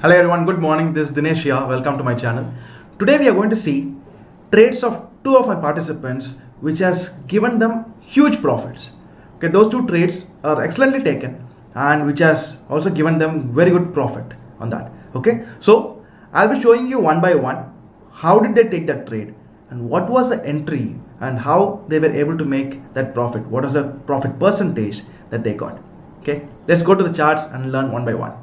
Hello everyone, good morning. This is Dinesh here. Welcome to my channel. Today we are going to see trades of two of my participants which has given them huge profits. Okay, those two trades are excellently taken and which has also given them very good profit on that. Okay, so I'll be showing you one by one how did they take that trade and what was the entry and how they were able to make that profit. What is the profit percentage that they got? Okay, let's go to the charts and learn one by one.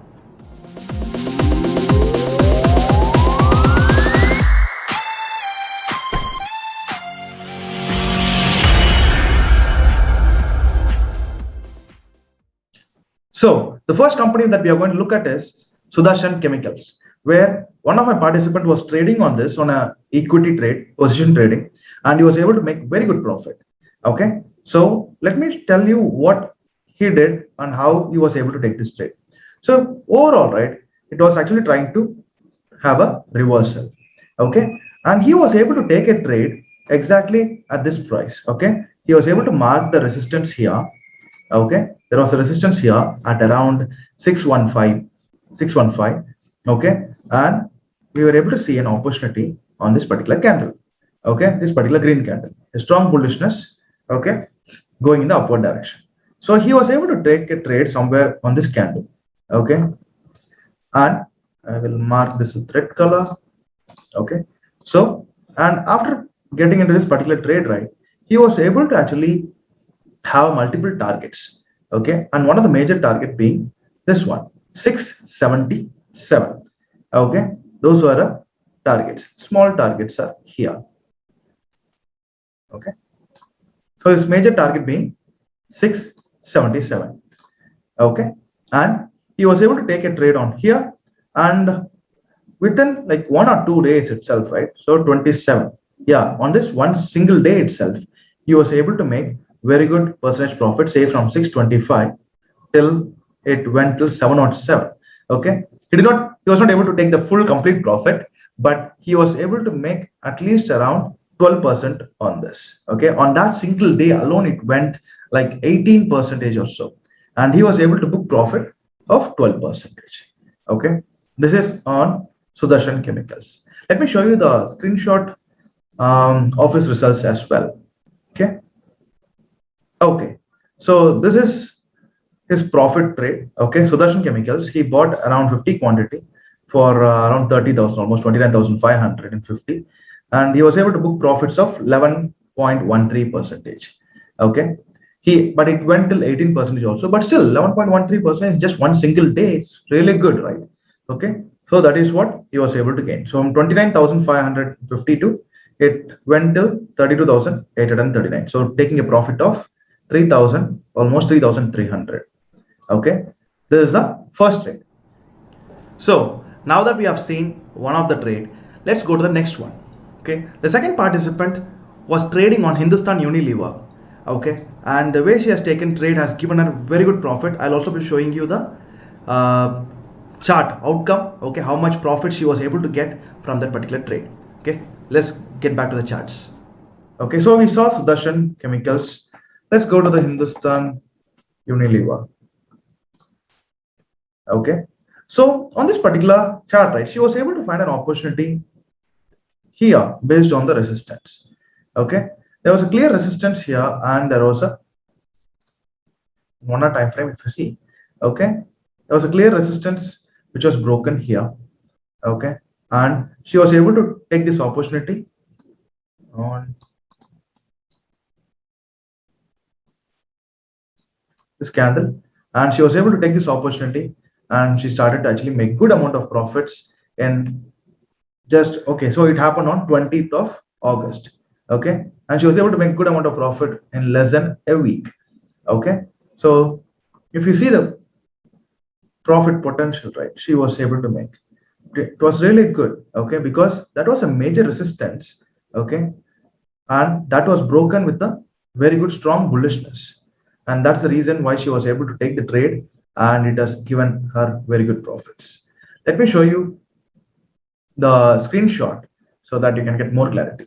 So the first company that we are going to look at is Sundaram Chemicals, where one of my participants was trading on this on a equity trade, position trading, and he was able to make very good profit. Okay, so let me tell you what he did and how he was able to take this trade. So overall, right, it was actually trying to have a reversal. Okay, and he was able to take a trade exactly at this price. Okay, he was able to mark the resistance here. Okay, there was a resistance here at around 615. Okay, and we were able to see an opportunity on this particular candle. Okay, this particular green candle, a strong bullishness. Okay, going in the upward direction. So he was able to take a trade somewhere on this candle. Okay, and I will mark this with red color. Okay, so and after getting into this particular trade, right, he was able to actually have multiple targets. Okay, and one of the major target being this one, 677. Okay, those were targets. Small targets are here. Okay, so his major target being 677. Okay, and he was able to take a trade on here, and within like 1 or 2 days itself, right? So 27. Yeah, on this one single day itself, he was able to make very good percentage profit, say from 625 till it went till 707. Okay, he was not able to take the full complete profit, but he was able to make at least around 12% on this. Okay, on that single day alone, it went like 18% or so, and he was able to book profit of 12%. Okay, this is on Sundaram Chemicals. Let me show you the screenshot of his results as well. Okay. Okay. So this is his profit trade. Okay. Sundaram Chemicals. He bought around 50 quantity for around 30,000, almost 29,550, and he was able to book profits of 11.13%. Okay. But it went till 18% also, but still 11.13% is just one single day. It's really good, right? Okay. So that is what he was able to gain. So from 29,552, it went till 32,839. So taking a profit of 3,000, almost 3,300. Okay. This is the first trade. So now that we have seen one of the trade, let's go to the next one. Okay. The second participant was trading on Hindustan Unilever. Okay. And the way she has taken trade has given her very good profit. I'll also be showing you the chart outcome. Okay, how much profit she was able to get from that particular trade. Okay, let's get back to the charts. Okay, so we saw Sundaram Chemicals. Let's go to the Hindustan Unilever. Okay, so on this particular chart, right, she was able to find an opportunity here based on the resistance. Okay, there was a clear resistance here, and there was a 1 hour time frame. If you see, okay, there was a clear resistance which was broken here. Okay, and she was able to take this opportunity on this candle, and she was able to take this opportunity, and she started to actually make good amount of profits. And just okay, so it happened on 20th of August. Okay, and she was able to make good amount of profit in less than a week. Okay, so if you see the profit potential, right, she was able to make, it was really good. Okay, because that was a major resistance. Okay, and that was broken with a very good strong bullishness, and that's the reason why she was able to take the trade, and it has given her very good profits. Let me show you the screenshot so that you can get more clarity.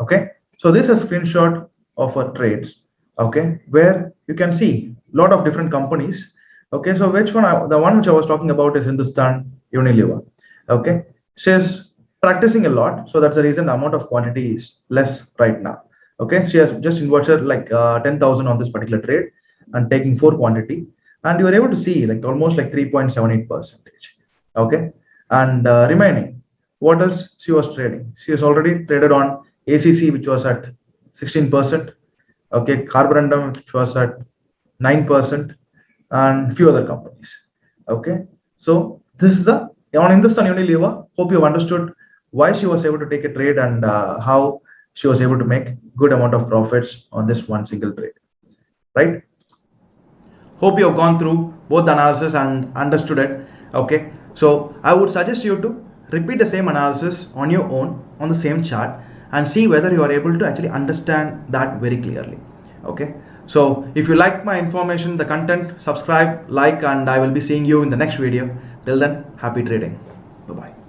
Okay, so this is a screenshot of her trades. Okay, where you can see a lot of different companies. Okay, so the one which I was talking about is Hindustan Unilever. Okay, she's practicing a lot, so that's the reason the amount of quantity is less right now. Okay, she has just invested like 10,000 on this particular trade and taking 4 quantity, and you are able to see like almost like 3.78 percentage. Okay, and remaining, what else she was trading? She has already traded on ACC, which was at 16%. Okay, carborundum, which was at 9%, and few other companies. Okay, so this is the on Hindustan Unilever. Hope you have understood why she was able to take a trade and how she was able to make good amount of profits on this one single trade, right? Hope you have gone through both the analysis and understood it. Okay, so I would suggest you to repeat the same analysis on your own on the same chart and see whether you are able to actually understand that very clearly. Okay, so if you like my information, the content, subscribe, like, and I will be seeing you in the next video. Till then, happy trading. Bye bye.